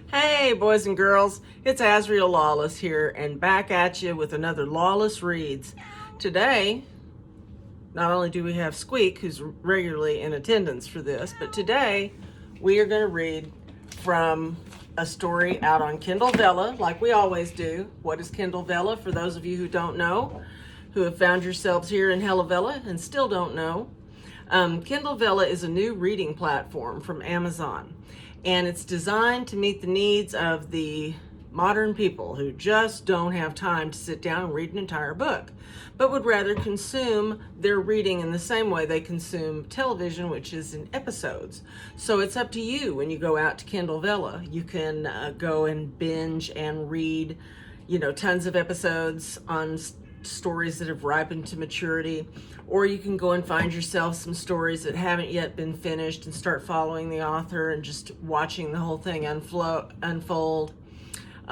Hey, boys and girls, it's Azriel Lawless here, and back at you with another Lawless Reads. Today, not only do we have Squeak, who's regularly in attendance for this, but today we are going to read from a story out on Kindle Vella, like we always do. What is Kindle Vella? For those of you who don't know, who have found yourselves here in Hella Vella and still don't know, Kindle Vella is a new reading platform from Amazon, and it's designed to meet the needs of the modern people who just don't have time to sit down and read an entire book, but would rather consume their reading in the same way they consume television, which is in episodes. So it's up to you when you go out to Kindle Vella. You can go and binge and read, tons of episodes on stories that have ripened to maturity, or you can go and find yourself some stories that haven't yet been finished and start following the author and just watching the whole thing unfold.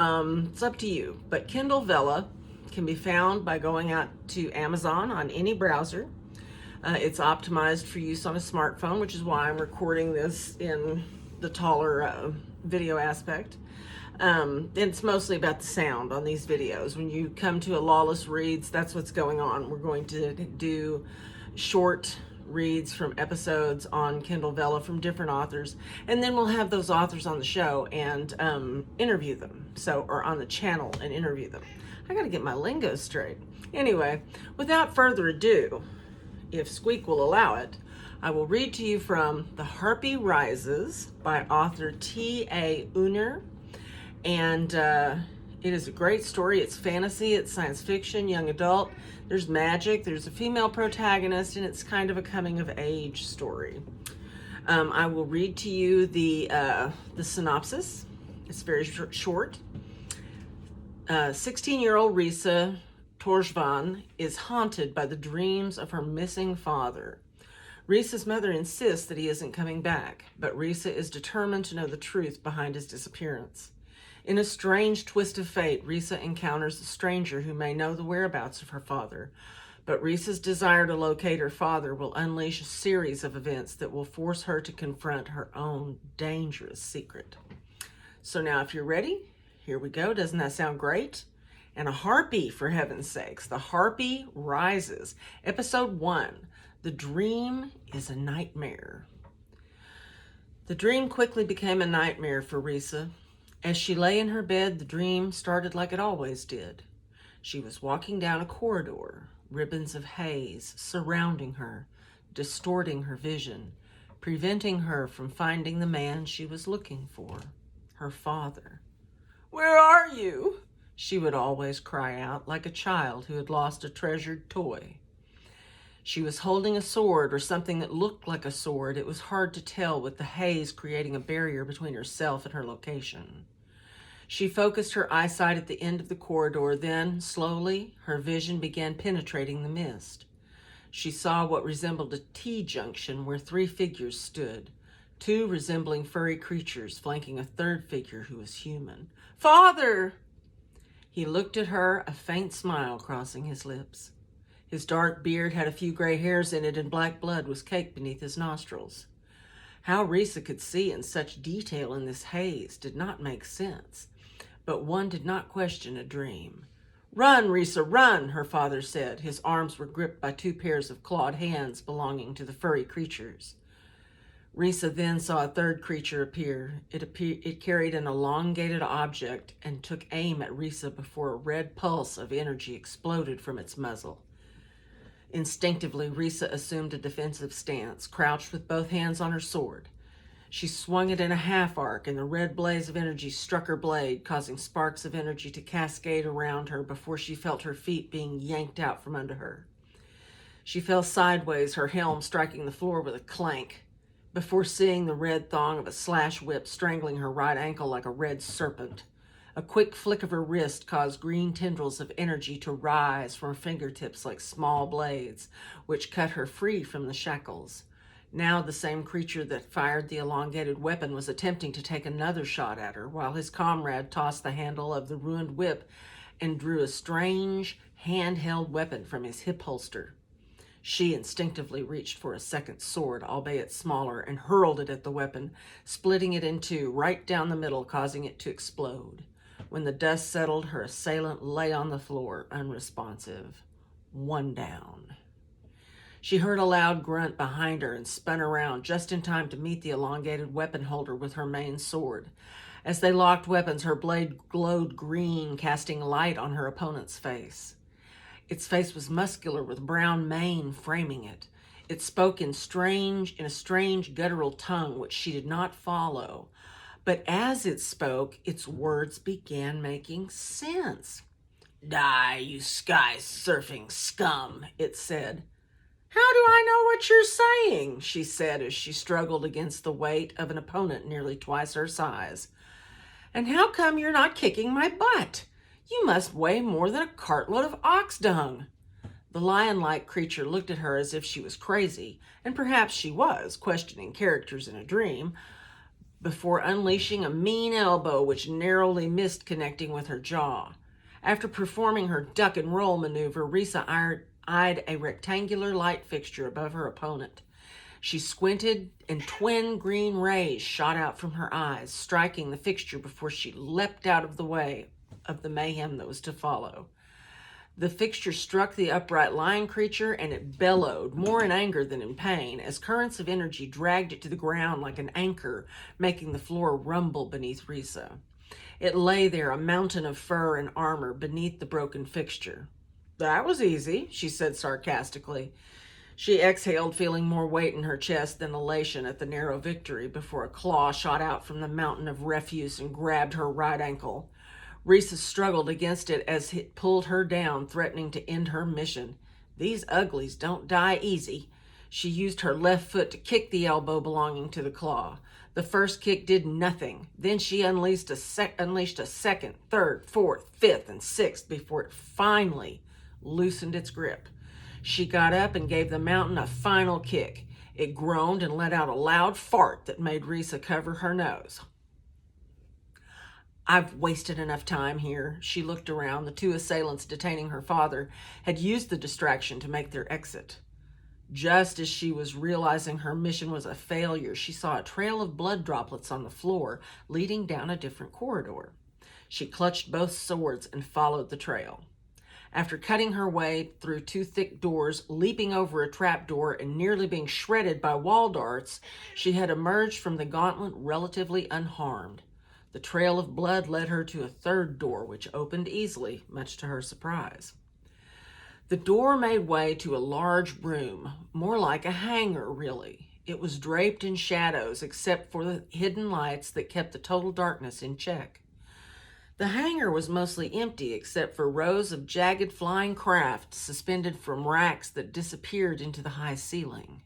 It's up to you. But Kindle Vella can be found by going out to Amazon on any browser. It's optimized for use on a smartphone, which is why I'm recording this in the taller video aspect. It's mostly about the sound on these videos. When you come to a Lawless Reads, that's what's going on. We're going to do short reads from episodes on Kindle Vella from different authors, and then we'll have those authors on the show and interview them, or on the channel and interview them. I gotta get my lingo straight. Anyway, without further ado, if Squeak will allow it, I will read to you from The Harpy Rises by author TA Uner. And it is a great story. It's fantasy, it's science fiction, young adult. There's magic, there's a female protagonist, and it's kind of a coming of age story. I will read to you the synopsis. It's very short. 16-year-old Rysa Torshavn is haunted by the dreams of her missing father. Rysa's mother insists that he isn't coming back, but Rysa is determined to know the truth behind his disappearance. In a strange twist of fate, Rysa encounters a stranger who may know the whereabouts of her father, but Rysa's desire to locate her father will unleash a series of events that will force her to confront her own dangerous secret. So now, if you're ready, here we go. Doesn't that sound great? And a harpy, for heaven's sakes. The Harpy Rises. Episode 1. The dream is a nightmare. The dream quickly became a nightmare for Rysa. As she lay in her bed, the dream started like it always did. She was walking down a corridor, ribbons of haze surrounding her, distorting her vision, preventing her from finding the man she was looking for, her father. "Where are you?" she would always cry out, like a child who had lost a treasured toy. She was holding a sword, or something that looked like a sword. It was hard to tell, with the haze creating a barrier between herself and her location. She focused her eyesight at the end of the corridor, then, slowly, her vision began penetrating the mist. She saw what resembled a T-junction where 3 figures stood, 2 resembling furry creatures flanking a 3rd figure who was human. "Father!" He looked at her, a faint smile crossing his lips. His dark beard had a few gray hairs in it, and black blood was caked beneath his nostrils. How Rysa could see in such detail in this haze did not make sense, but one did not question a dream. "Run, Rysa, run," her father said. His arms were gripped by 2 pairs of clawed hands belonging to the furry creatures. Rysa then saw a 3rd creature appear. It carried an elongated object and took aim at Rysa before a red pulse of energy exploded from its muzzle. Instinctively, Rysa assumed a defensive stance, crouched with both hands on her sword. She swung it in a half arc, and the red blaze of energy struck her blade, causing sparks of energy to cascade around her before she felt her feet being yanked out from under her. She fell sideways, her helm striking the floor with a clank, before seeing the red thong of a slash whip strangling her right ankle like a red serpent. A quick flick of her wrist caused green tendrils of energy to rise from her fingertips like small blades, which cut her free from the shackles. Now the same creature that fired the elongated weapon was attempting to take another shot at her, while his comrade tossed the handle of the ruined whip and drew a strange, handheld weapon from his hip holster. She instinctively reached for a second sword, albeit smaller, and hurled it at the weapon, splitting it in two right down the middle, causing it to explode. When the dust settled, her assailant lay on the floor, unresponsive. One down. She heard a loud grunt behind her and spun around just in time to meet the elongated weapon holder with her main sword. As they locked weapons, her blade glowed green, casting light on her opponent's face. Its face was muscular with brown mane framing it. It spoke in a strange guttural tongue which she did not follow. But as it spoke, its words began making sense. "Die, you sky-surfing scum," it said. "How do I know what you're saying?" she said as she struggled against the weight of an opponent nearly twice her size. "And how come you're not kicking my butt? You must weigh more than a cartload of ox dung." The lion-like creature looked at her as if she was crazy, and perhaps she was, questioning characters in a dream, before unleashing a mean elbow which narrowly missed connecting with her jaw. After performing her duck and roll maneuver, Rysa eyed a rectangular light fixture above her opponent. She squinted, and twin green rays shot out from her eyes, striking the fixture before she leapt out of the way of the mayhem that was to follow. The fixture struck the upright lion creature, and it bellowed, more in anger than in pain, as currents of energy dragged it to the ground like an anchor, making the floor rumble beneath Rysa. It lay there, a mountain of fur and armor, beneath the broken fixture. "That was easy," she said sarcastically. She exhaled, feeling more weight in her chest than elation at the narrow victory, before a claw shot out from the mountain of refuse and grabbed her right ankle. Rysa struggled against it as it pulled her down, threatening to end her mission. These uglies don't die easy. She used her left foot to kick the elbow belonging to the claw. The first kick did nothing. Then she unleashed a second, third, fourth, fifth, and sixth before it finally loosened its grip. She got up and gave the mountain a final kick. It groaned and let out a loud fart that made Rysa cover her nose. "I've wasted enough time here." She looked around. The two assailants detaining her father had used the distraction to make their exit. Just as she was realizing her mission was a failure, she saw a trail of blood droplets on the floor leading down a different corridor. She clutched both swords and followed the trail. After cutting her way through two thick doors, leaping over a trapdoor, and nearly being shredded by wall darts, she had emerged from the gauntlet relatively unharmed. The trail of blood led her to a third door, which opened easily, much to her surprise. The door made way to a large room, more like a hangar, really. It was draped in shadows, except for the hidden lights that kept the total darkness in check. The hangar was mostly empty, except for rows of jagged flying craft suspended from racks that disappeared into the high ceiling.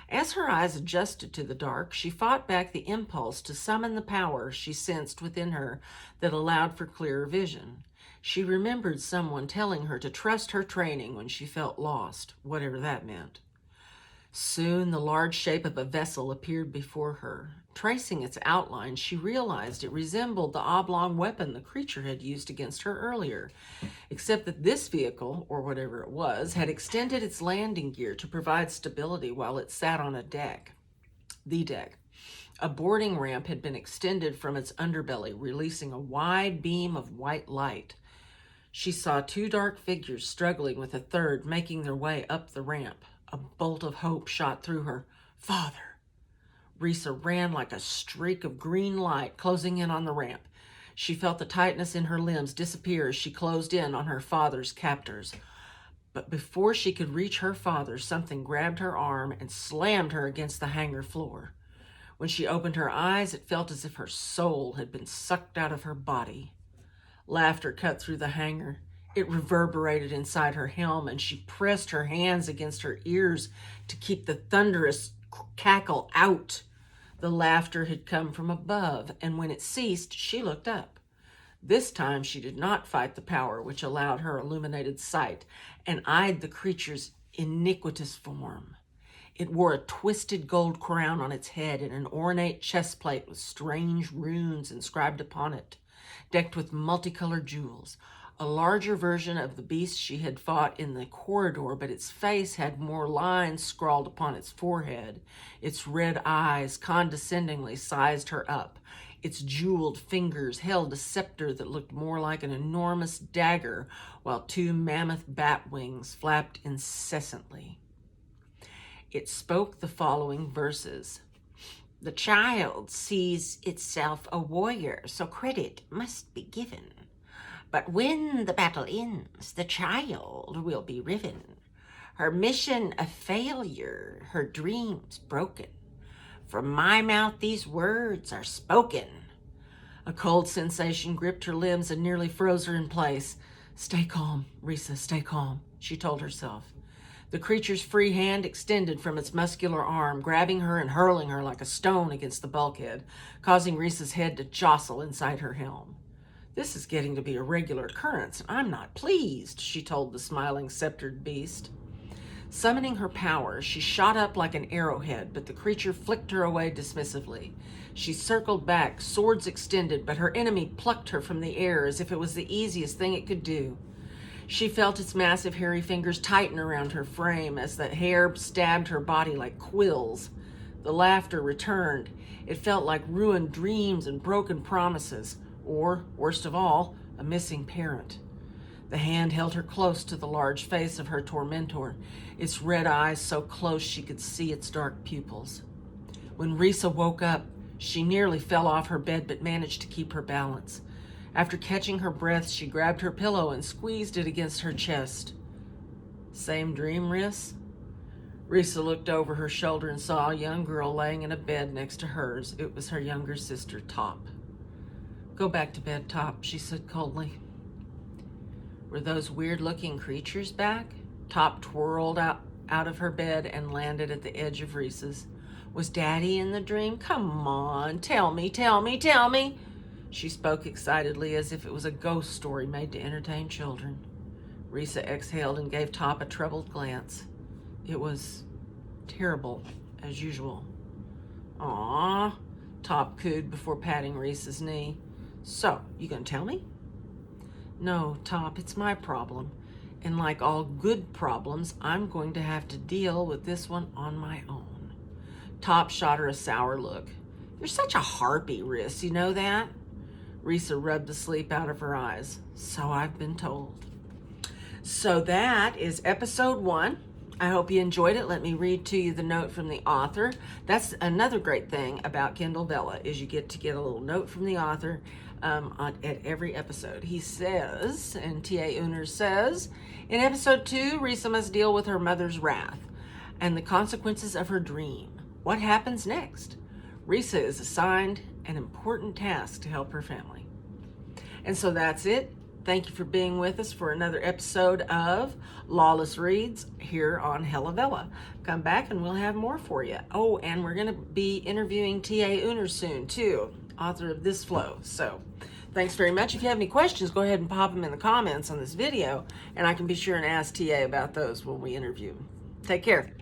As her eyes adjusted to the dark, she fought back the impulse to summon the power she sensed within her that allowed for clearer vision. She remembered someone telling her to trust her training when she felt lost, whatever that meant. Soon the large shape of a vessel appeared before her. Tracing its outline, she realized it resembled the oblong weapon the creature had used against her earlier, except that this vehicle, or whatever it was, had extended its landing gear to provide stability while it sat on the deck. A boarding ramp had been extended from its underbelly, releasing a wide beam of white light. She saw two dark figures struggling with a third, making their way up the ramp. A bolt of hope shot through her. "Father!" Rysa ran like a streak of green light, closing in on the ramp. She felt the tightness in her limbs disappear as she closed in on her father's captors. But before she could reach her father, something grabbed her arm and slammed her against the hangar floor. When she opened her eyes, it felt as if her soul had been sucked out of her body. Laughter cut through the hangar. It reverberated inside her helm, and she pressed her hands against her ears to keep the thunderous cackle out. The laughter had come from above, and when it ceased, she looked up. This time she did not fight the power which allowed her illuminated sight, and eyed the creature's iniquitous form. It wore a twisted gold crown on its head and an ornate chestplate with strange runes inscribed upon it, decked with multicolored jewels. A larger version of the beast she had fought in the corridor, but its face had more lines scrawled upon its forehead. Its red eyes condescendingly sized her up. Its jeweled fingers held a scepter that looked more like an enormous dagger, while two mammoth bat wings flapped incessantly. It spoke the following verses. The child sees itself a warrior, so credit must be given. But when the battle ends, the child will be riven. Her mission a failure, her dreams broken. From my mouth these words are spoken. A cold sensation gripped her limbs and nearly froze her in place. Stay calm, Rysa, stay calm, she told herself. The creature's free hand extended from its muscular arm, grabbing her and hurling her like a stone against the bulkhead, causing Rysa's head to jostle inside her helm. This is getting to be a regular occurrence, and I'm not pleased, she told the smiling sceptered beast. Summoning her power, she shot up like an arrowhead, but the creature flicked her away dismissively. She circled back, swords extended, but her enemy plucked her from the air as if it was the easiest thing it could do. She felt its massive hairy fingers tighten around her frame as the hair stabbed her body like quills. The laughter returned. It felt like ruined dreams and broken promises, or, worst of all, a missing parent. The hand held her close to the large face of her tormentor, its red eyes so close she could see its dark pupils. When Rysa woke up, she nearly fell off her bed but managed to keep her balance. After catching her breath, she grabbed her pillow and squeezed it against her chest. Same dream, Rys? Rysa looked over her shoulder and saw a young girl laying in a bed next to hers. It was her younger sister, Top. Go back to bed, Top, she said coldly. Were those weird-looking creatures back? Top twirled out of her bed and landed at the edge of Rysa's. Was Daddy in the dream? Come on, tell me, tell me, tell me. She spoke excitedly as if it was a ghost story made to entertain children. Rysa exhaled and gave Top a troubled glance. It was terrible, as usual. Aw, Top cooed before patting Rysa's knee. So, you gonna tell me? No, Top, it's my problem. And like all good problems, I'm going to have to deal with this one on my own. Top shot her a sour look. You're such a harpy, Rys, you know that? Rysa rubbed the sleep out of her eyes. So I've been told. So that is episode 1. I hope you enjoyed it. Let me read to you the note from the author. That's another great thing about Kindle Vella, is you get a little note from the author at every episode. He says, and TA Uner says, in episode 2, Rysa must deal with her mother's wrath and the consequences of her dream. What happens next? Rysa is assigned an important task to help her family. And so that's it. Thank you for being with us for another episode of Lawless Reads here on Hella Vella. Come back and we'll have more for you. Oh, and we're going to be interviewing TA Uner soon, too, author of This Flow. So thanks very much. If you have any questions, go ahead and pop them in the comments on this video, and I can be sure and ask TA about those when we interview. Take care.